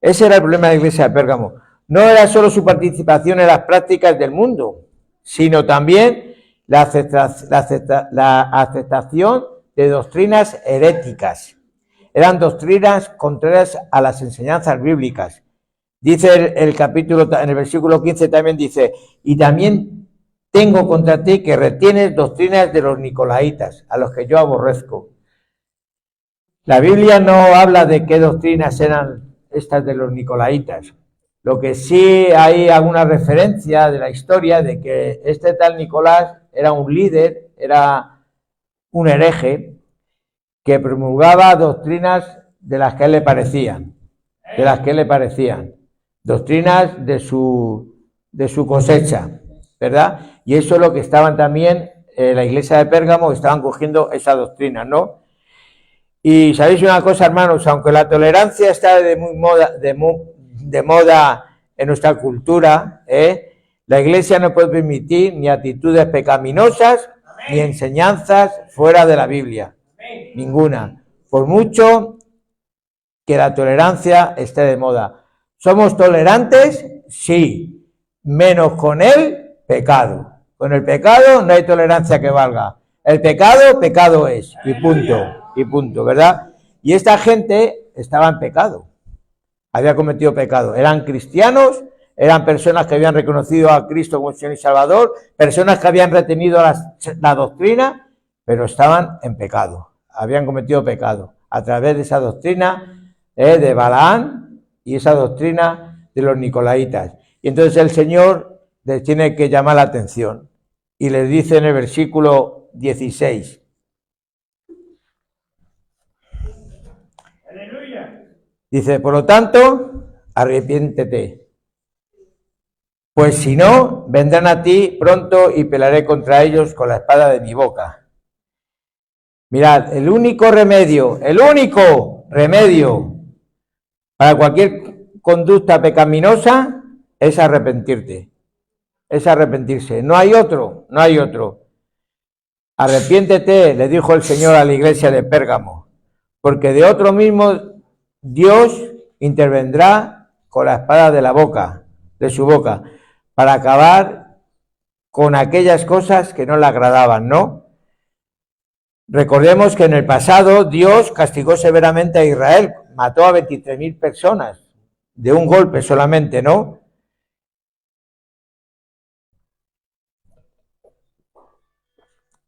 Ese era el problema de la iglesia de Pérgamo. No era solo su participación en las prácticas del mundo, sino también la aceptación de doctrinas heréticas. Eran doctrinas contrarias a las enseñanzas bíblicas. Dice el capítulo, en el versículo 15 también dice, y también tengo contra ti que retienes doctrinas de los nicolaitas, a los que yo aborrezco. La Biblia no habla de qué doctrinas eran estas de los nicolaitas. Lo que sí hay alguna referencia de la historia de que este tal Nicolás era un líder, era un hereje que promulgaba doctrinas de las que a él le parecían, doctrinas de su de su cosecha, ¿verdad? Y eso es lo que estaban también, la iglesia de Pérgamo, estaban cogiendo esa doctrina, ¿no? Y sabéis una cosa, hermanos, aunque la tolerancia está de moda en nuestra cultura, la iglesia no puede permitir ni actitudes pecaminosas, ni enseñanzas fuera de la Biblia. Ninguna. Por mucho que la tolerancia esté de moda. ¿Somos tolerantes? Sí. Menos con el pecado. Con el pecado no hay tolerancia que valga. El pecado, pecado es. Y punto, ¿verdad? Y esta gente estaba en pecado. Había cometido pecado. Eran cristianos, eran personas que habían reconocido a Cristo como Señor y Salvador, personas que habían retenido la doctrina, pero estaban en pecado. Habían cometido pecado a través de esa doctrina de Balaán y esa doctrina de los nicolaitas. Y entonces el Señor les tiene que llamar la atención y les dice en el versículo 16. Dice, por lo tanto, arrepiéntete, pues si no, vendrán a ti pronto y pelearé contra ellos con la espada de mi boca. Mirad, el único remedio para cualquier conducta pecaminosa es arrepentirte, es arrepentirse. No hay otro. Arrepiéntete, le dijo el Señor a la iglesia de Pérgamo, porque de otro mismo Dios intervendrá con la espada de su boca, para acabar con aquellas cosas que no le agradaban, ¿no? Recordemos que en el pasado Dios castigó severamente a Israel, mató a 23.000 personas, de un golpe solamente, ¿no?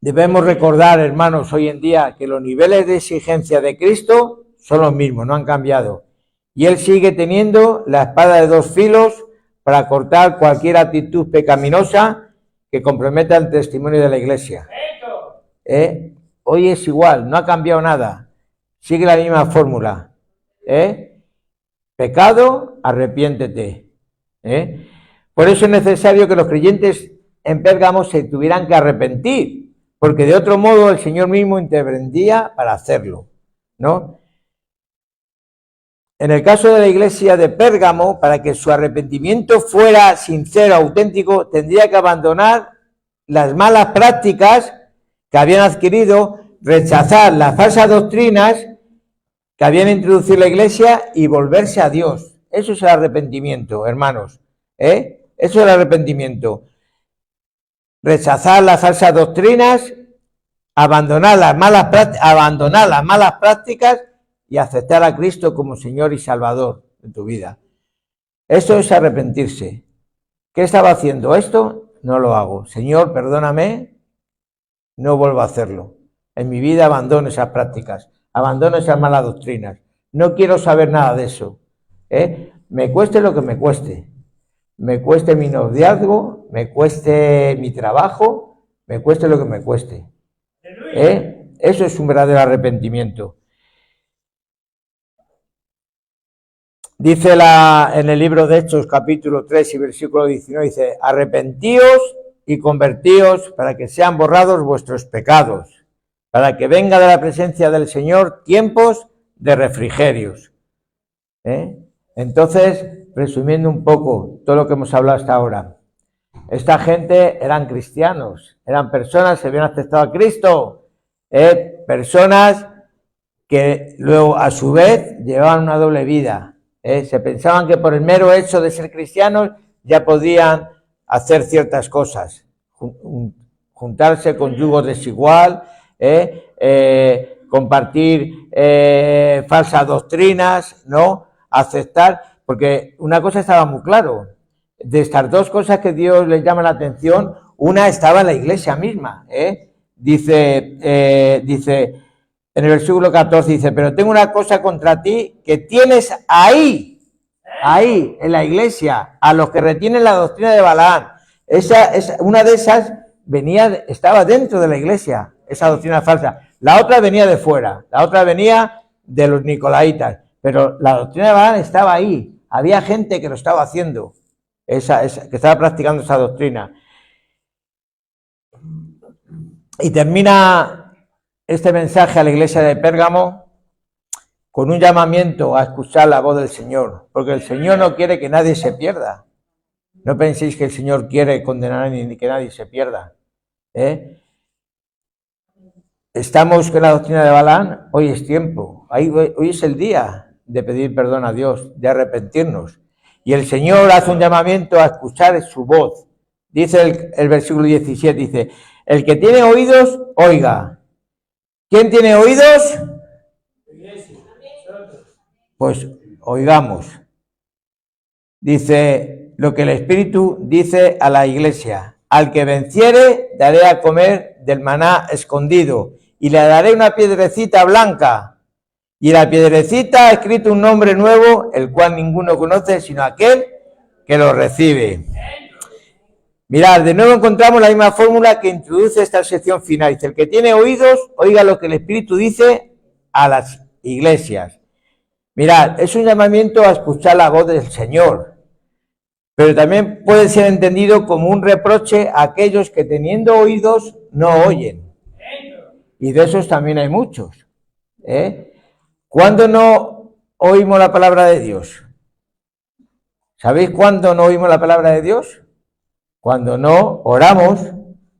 Debemos recordar, hermanos, hoy en día que los niveles de exigencia de Cristo son los mismos, no han cambiado. Y Él sigue teniendo la espada de dos filos para cortar cualquier actitud pecaminosa que comprometa el testimonio de la iglesia. Hoy es igual, no ha cambiado nada. Sigue la misma fórmula. Pecado, arrepiéntete. Por eso es necesario que los creyentes en Pérgamo se tuvieran que arrepentir, porque de otro modo el Señor mismo intervendría para hacerlo, ¿no? En el caso de la iglesia de Pérgamo, para que su arrepentimiento fuera sincero, auténtico, tendría que abandonar las malas prácticas que habían adquirido, rechazar las falsas doctrinas que habían introducido la iglesia y volverse a Dios. Eso es el arrepentimiento, hermanos. Eso es el arrepentimiento. Rechazar las falsas doctrinas, abandonar las malas prácticas y aceptar a Cristo como Señor y Salvador de tu vida. Eso es arrepentirse. ¿Qué estaba haciendo? Esto no lo hago. Señor, perdóname, no vuelvo a hacerlo. En mi vida abandono esas prácticas, abandono esas malas doctrinas. No quiero saber nada de eso. Me cueste lo que me cueste. Me cueste mi noviazgo, me cueste mi trabajo, me cueste lo que me cueste. Eso es un verdadero arrepentimiento. Dice en el libro de Hechos, capítulo 3 y versículo 19, dice, arrepentíos y convertíos para que sean borrados vuestros pecados, para que venga de la presencia del Señor tiempos de refrigerios. Entonces, resumiendo un poco todo lo que hemos hablado hasta ahora, esta gente eran cristianos, eran personas que habían aceptado a Cristo, personas que luego a su vez llevaban una doble vida. Se pensaban que por el mero hecho de ser cristianos ya podían hacer ciertas cosas, juntarse con yugo desigual, compartir falsas doctrinas, ¿no? Aceptar, porque una cosa estaba muy claro, de estas dos cosas que Dios les llama la atención, una estaba en la iglesia misma, dice en el versículo 14, dice, pero tengo una cosa contra ti, que tienes ahí, en la iglesia, a los que retienen la doctrina de Balaán. Una de esas estaba dentro de la iglesia, esa doctrina falsa. La otra venía de fuera, la otra venía de los nicolaitas, pero la doctrina de Balaán estaba ahí, había gente que lo estaba haciendo. que estaba practicando esa doctrina. Y termina este mensaje a la iglesia de Pérgamo con un llamamiento a escuchar la voz del Señor, porque el Señor no quiere que nadie se pierda. No penséis que el Señor quiere condenar ni que nadie se pierda. Estamos con la doctrina de Balaam, hoy es tiempo, hoy es el día de pedir perdón a Dios, de arrepentirnos. Y el Señor hace un llamamiento a escuchar su voz. Dice el versículo 17, dice, el que tiene oídos, oiga. ¿Quién tiene oídos? Pues oigamos. Dice lo que el Espíritu dice a la iglesia. Al que venciere, daré a comer del maná escondido y le daré una piedrecita blanca. Y la piedrecita ha escrito un nombre nuevo, el cual ninguno conoce sino aquel que lo recibe. Mirad, de nuevo encontramos la misma fórmula que introduce esta sección final. Dice, el que tiene oídos, oiga lo que el Espíritu dice a las iglesias. Mirad, es un llamamiento a escuchar la voz del Señor, pero también puede ser entendido como un reproche a aquellos que teniendo oídos no oyen. Y de esos también hay muchos. ¿Cuándo no oímos la palabra de Dios? ¿Sabéis cuándo no oímos la palabra de Dios? Cuando no oramos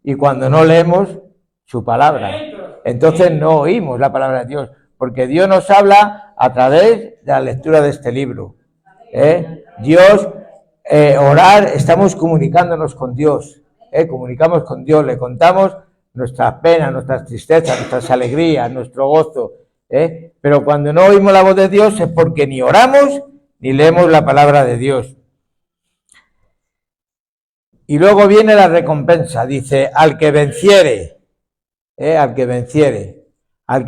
y cuando no leemos su palabra. Entonces no oímos la palabra de Dios, porque Dios nos habla a través de la lectura de este libro. Dios, orar, estamos comunicándonos con Dios. Comunicamos con Dios, le contamos nuestras penas, nuestras tristezas, nuestras alegrías, nuestro gozo. Pero cuando no oímos la voz de Dios es porque ni oramos ni leemos la palabra de Dios. Y luego viene la recompensa, dice, al que venciere, al que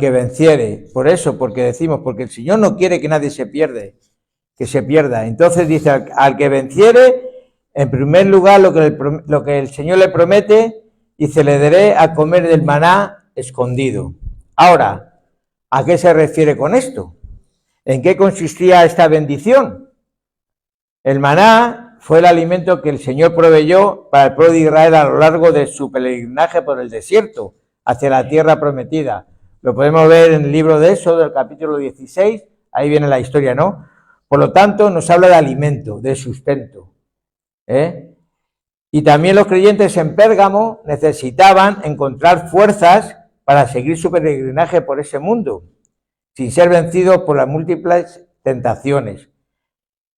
venciere, por eso, porque decimos, porque el Señor no quiere que nadie se pierda. Entonces dice, al que venciere, en primer lugar, lo que el Señor le promete, dice, le daré a comer del maná escondido. Ahora, ¿a qué se refiere con esto? ¿En qué consistía esta bendición? El maná fue el alimento que el Señor proveyó para el pueblo de Israel a lo largo de su peregrinaje por el desierto, hacia la tierra prometida. Lo podemos ver en el libro de Éxodo, del capítulo 16, ahí viene la historia, ¿no? Por lo tanto, nos habla de alimento, de sustento. Y también los creyentes en Pérgamo necesitaban encontrar fuerzas para seguir su peregrinaje por ese mundo, sin ser vencidos por las múltiples tentaciones.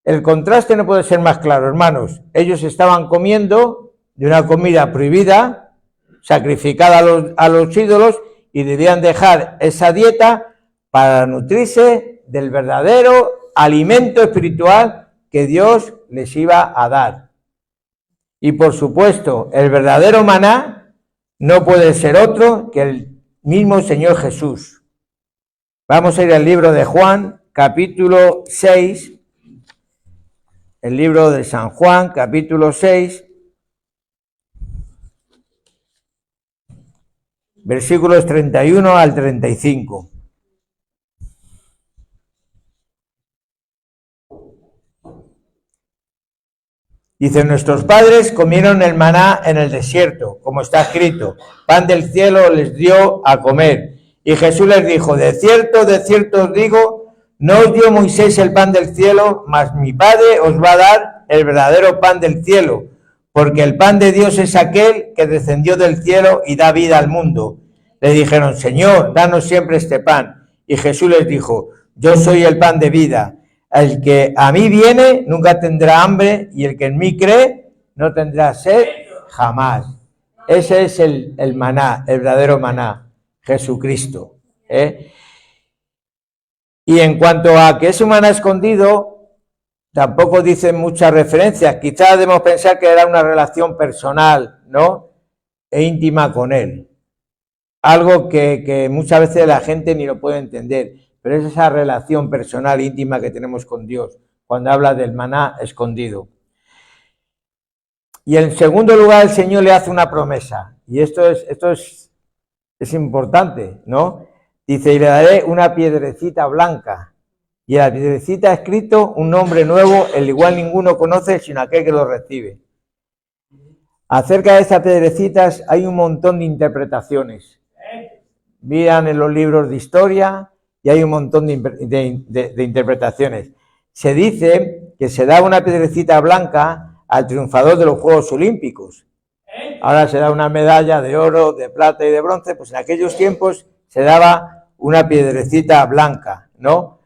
El contraste no puede ser más claro, hermanos. Ellos estaban comiendo de una comida prohibida, sacrificada a los ídolos, y debían dejar esa dieta para nutrirse del verdadero alimento espiritual que Dios les iba a dar. Y por supuesto, el verdadero maná no puede ser otro que el mismo Señor Jesús. Vamos a ir al libro de Juan, capítulo 6, el libro de San Juan, capítulo 6, versículos 31 al 35. Dice, nuestros padres comieron el maná en el desierto, como está escrito, pan del cielo les dio a comer. Y Jesús les dijo, de cierto os digo, no os dio Moisés el pan del cielo, mas mi Padre os va a dar el verdadero pan del cielo, porque el pan de Dios es aquel que descendió del cielo y da vida al mundo. Le dijeron, Señor, danos siempre este pan. Y Jesús les dijo, yo soy el pan de vida. El que a mí viene nunca tendrá hambre, y el que en mí cree no tendrá sed jamás. Ese es el maná, el verdadero maná, Jesucristo. Y en cuanto a que es un maná escondido, tampoco dicen muchas referencias. Quizás debemos pensar que era una relación personal, ¿no? E íntima con él. Algo que muchas veces la gente ni lo puede entender. Pero es esa relación personal íntima que tenemos con Dios, cuando habla del maná escondido. Y en segundo lugar, el Señor le hace una promesa. Y esto es importante, ¿no? Dice, y le daré una piedrecita blanca. y en la piedrecita ha escrito un nombre nuevo, el igual ninguno conoce sino aquel que lo recibe. Acerca de estas piedrecitas hay un montón de interpretaciones. Miran en los libros de historia y hay un montón de interpretaciones. Se dice que se da una piedrecita blanca al triunfador de los Juegos Olímpicos. Ahora se da una medalla de oro, de plata y de bronce, pues en aquellos tiempos se daba una piedrecita blanca, ¿no?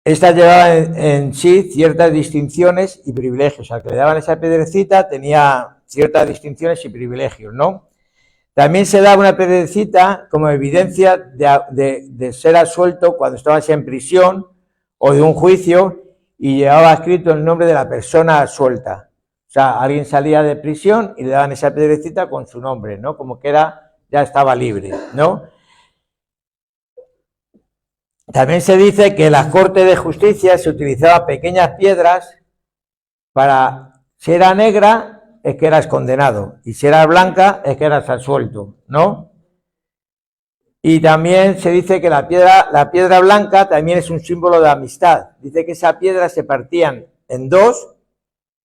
Esta llevaba en sí ciertas distinciones y privilegios. Al que le daban esa piedrecita tenía ciertas distinciones y privilegios, ¿no? También se daba una piedrecita como evidencia de ser absuelto cuando estabas en prisión o de un juicio y llevaba escrito el nombre de la persona absuelta. O sea, alguien salía de prisión y le daban esa piedrecita con su nombre, ¿no? Como que ya estaba libre, ¿no? También se dice que en las cortes de justicia se utilizaban pequeñas piedras para, si era negra, es que eras condenado, y si era blanca, es que eras absuelto, ¿no? Y también se dice que la piedra blanca también es un símbolo de amistad. Dice que esa piedra se partían en dos,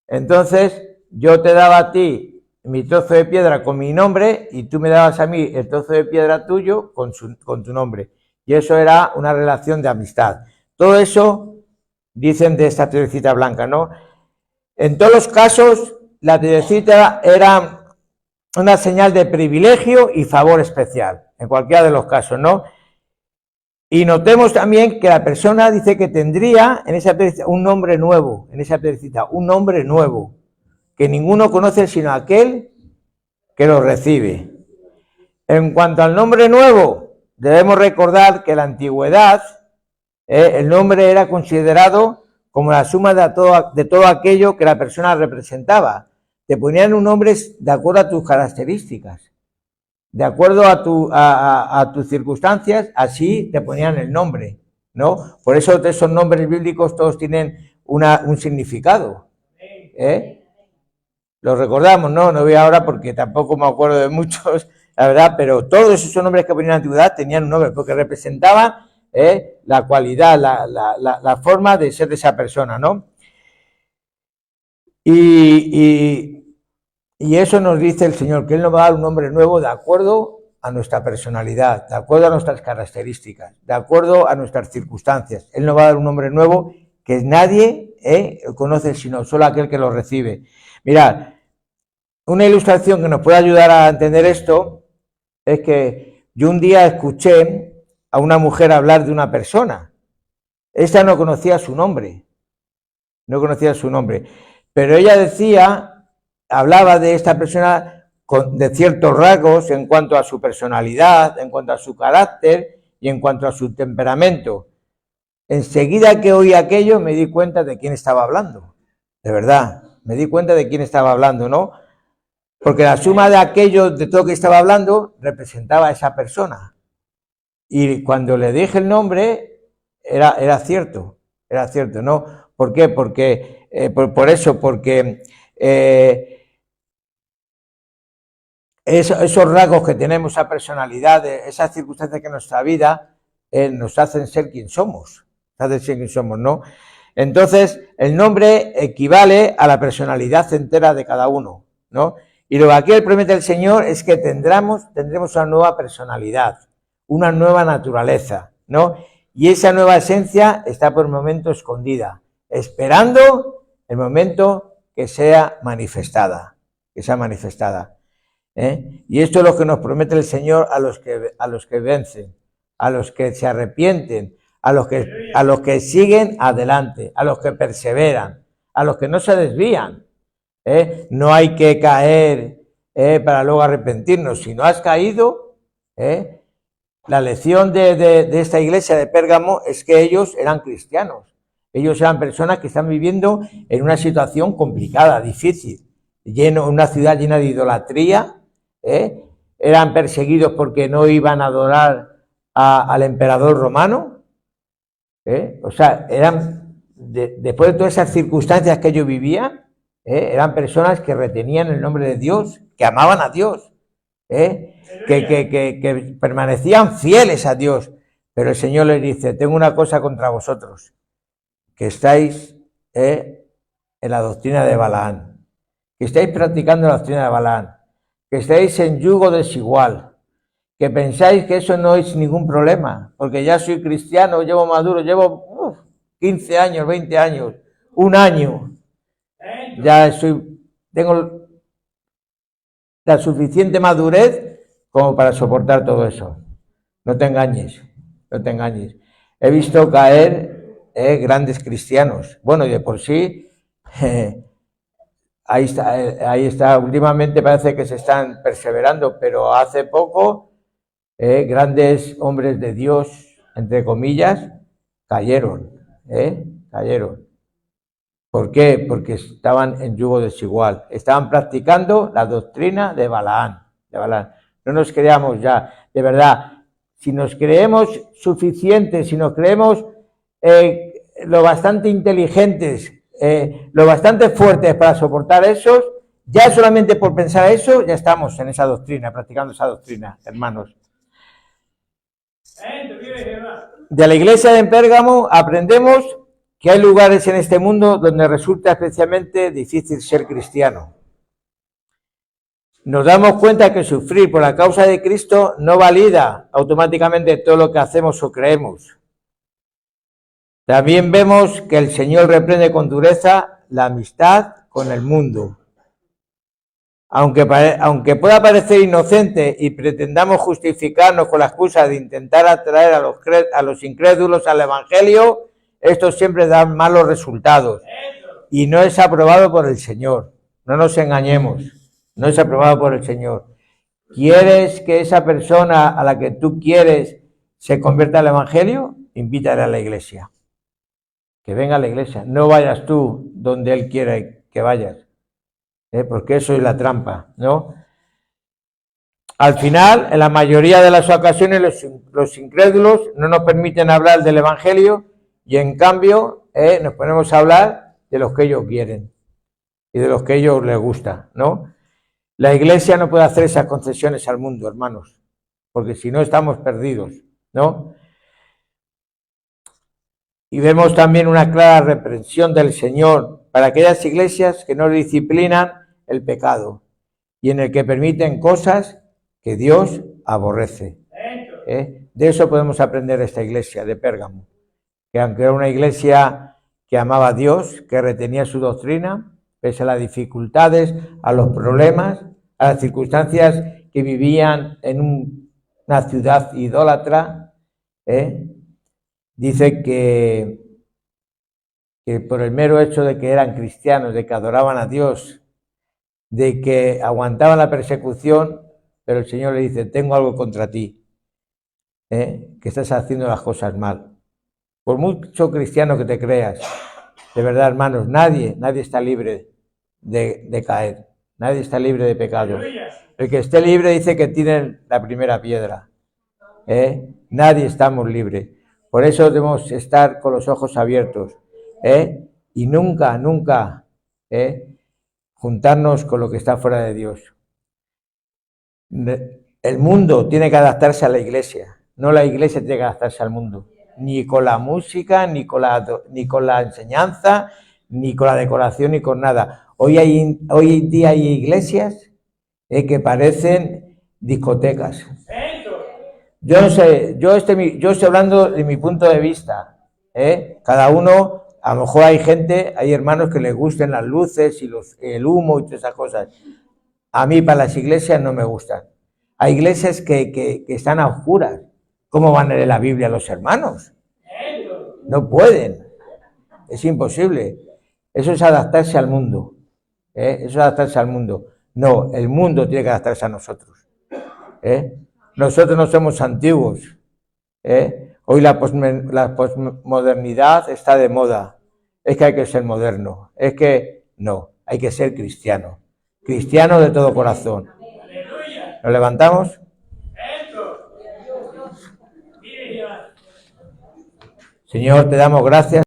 entonces yo te daba a ti mi trozo de piedra con mi nombre y tú me dabas a mí el trozo de piedra tuyo con tu nombre. Y eso era una relación de amistad. Todo eso dicen de esta piedrecita blanca, ¿no? En todos los casos, la piedrecita era una señal de privilegio y favor especial, en cualquiera de los casos, ¿no? Y notemos también que la persona dice que tendría en esa piedrecita un nombre nuevo, en esa piedrecita, un nombre nuevo, que ninguno conoce sino aquel que lo recibe. En cuanto al nombre nuevo, debemos recordar que en la antigüedad el nombre era considerado como la suma de todo aquello que la persona representaba. Te ponían un nombre de acuerdo a tus características, de acuerdo a tus circunstancias, así te ponían el nombre, ¿no? Por eso esos nombres bíblicos todos tienen un significado. Los recordamos, ¿no? No voy ahora porque tampoco me acuerdo de muchos, la verdad, pero todos esos nombres que ponían en la antigüedad tenían un nombre porque representaban la cualidad, la forma de ser de esa persona, ¿no? Y eso nos dice el Señor, que Él nos va a dar un nombre nuevo de acuerdo a nuestra personalidad, de acuerdo a nuestras características, de acuerdo a nuestras circunstancias. Él nos va a dar un nombre nuevo que nadie conoce sino solo aquel que lo recibe. Mirad, una ilustración que nos puede ayudar a entender esto es que yo un día escuché a una mujer hablar de una persona. Esta no conocía su nombre, pero ella hablaba de esta persona de ciertos rasgos en cuanto a su personalidad, en cuanto a su carácter y en cuanto a su temperamento. Enseguida que oí aquello me di cuenta de quién estaba hablando, de verdad, me di cuenta de quién estaba hablando, ¿no? Porque la suma de aquello, de todo que estaba hablando, representaba a esa persona. Y cuando le dije el nombre, era cierto, ¿no? ¿Por qué? Porque, porque esos rasgos que tenemos, esa personalidad, esas circunstancias que en nuestra vida nos hacen ser quien somos, ¿no? Entonces, el nombre equivale a la personalidad entera de cada uno, ¿no? Y lo que aquí el promete el Señor es que tendremos una nueva personalidad, una nueva naturaleza, ¿no? Y esa nueva esencia está por el momento escondida, esperando el momento que sea manifestada, Y esto es lo que nos promete el Señor a los que vencen, a los que se arrepienten, a los que siguen adelante, a los que perseveran, a los que no se desvían. No hay que caer para luego arrepentirnos. Si no has caído, la lección de esta iglesia de Pérgamo es que ellos eran cristianos. Ellos eran personas que están viviendo en una situación complicada, difícil, una ciudad llena de idolatría. Eran perseguidos porque no iban a adorar al emperador romano. O sea, después de todas esas circunstancias que ellos vivían, eran personas que retenían el nombre de Dios, que amaban a Dios, que permanecían fieles a Dios, Pero el Señor les dice, tengo una cosa contra vosotros, que estáis en la doctrina de Balaán, que estáis practicando la doctrina de Balaán, que estáis en yugo desigual, que pensáis que eso no es ningún problema, porque ya soy cristiano, llevo maduro, llevo 15 años, 20 años, un año, ya tengo la suficiente madurez como para soportar todo eso. No te engañes, no te engañes. He visto caer grandes cristianos. Bueno, y de por sí, ahí está. Últimamente parece que se están perseverando, pero hace poco grandes hombres de Dios, entre comillas, cayeron. Cayeron. ¿Por qué? Porque estaban en yugo desigual. Estaban practicando la doctrina de Balaán. No nos creamos ya, de verdad. Si nos creemos suficientes, si nos creemos lo bastante inteligentes, lo bastante fuertes para soportar eso, ya solamente por pensar eso, ya estamos en esa doctrina, practicando esa doctrina, hermanos. De la iglesia de Pérgamo aprendemos que hay lugares en este mundo donde resulta especialmente difícil ser cristiano. Nos damos cuenta que sufrir por la causa de Cristo no valida automáticamente todo lo que hacemos o creemos. También vemos que el Señor reprende con dureza la amistad con el mundo. Aunque pueda parecer inocente y pretendamos justificarnos con la excusa de intentar atraer a los incrédulos al Evangelio, esto siempre da malos resultados y no es aprobado por el Señor. No nos engañemos, no es aprobado por el Señor. ¿Quieres que esa persona a la que tú quieres se convierta al Evangelio? Invítale a la iglesia. Que venga a la iglesia. No vayas tú donde Él quiere que vayas. Porque eso es la trampa, ¿no? Al final, en la mayoría de las ocasiones, los incrédulos no nos permiten hablar del Evangelio y en cambio nos ponemos a hablar de los que ellos quieren y de los que a ellos les gusta, ¿no? La iglesia no puede hacer esas concesiones al mundo, hermanos, porque si no estamos perdidos, ¿no? Y vemos también una clara reprensión del Señor para aquellas iglesias que no disciplinan el pecado y en el que permiten cosas que Dios aborrece. De eso podemos aprender esta iglesia de Pérgamo, que aunque era una iglesia que amaba a Dios, que retenía su doctrina, pese a las dificultades, a los problemas, a las circunstancias que vivían en una ciudad idólatra, dice que por el mero hecho de que eran cristianos, de que adoraban a Dios, de que aguantaban la persecución, pero el Señor le dice, tengo algo contra ti, que estás haciendo las cosas mal. Por mucho cristiano que te creas, de verdad, hermanos, nadie está libre de caer, nadie está libre de pecado. El que esté libre dice que tiene la primera piedra. Nadie estamos libres. Por eso debemos estar con los ojos abiertos, y nunca juntarnos con lo que está fuera de Dios. El mundo tiene que adaptarse a la iglesia, no la iglesia tiene que adaptarse al mundo, ni con la música, ni con la enseñanza, ni con la decoración, ni con nada. Hoy en día hay iglesias que parecen discotecas. Yo no sé, yo estoy hablando de mi punto de vista, cada uno, a lo mejor hay hermanos que les gusten las luces y el humo y todas esas cosas. A mí para las iglesias no me gustan. Hay iglesias que están a oscuras. ¿Cómo van a leer la Biblia los hermanos? No pueden, es imposible. Eso es adaptarse al mundo, eso es adaptarse al mundo. No, el mundo tiene que adaptarse a nosotros. Nosotros no somos antiguos. Hoy la posmodernidad está de moda. Es que hay que ser moderno. Es que no, hay que ser cristiano. Cristiano de todo corazón. ¿Nos levantamos? Señor, te damos gracias.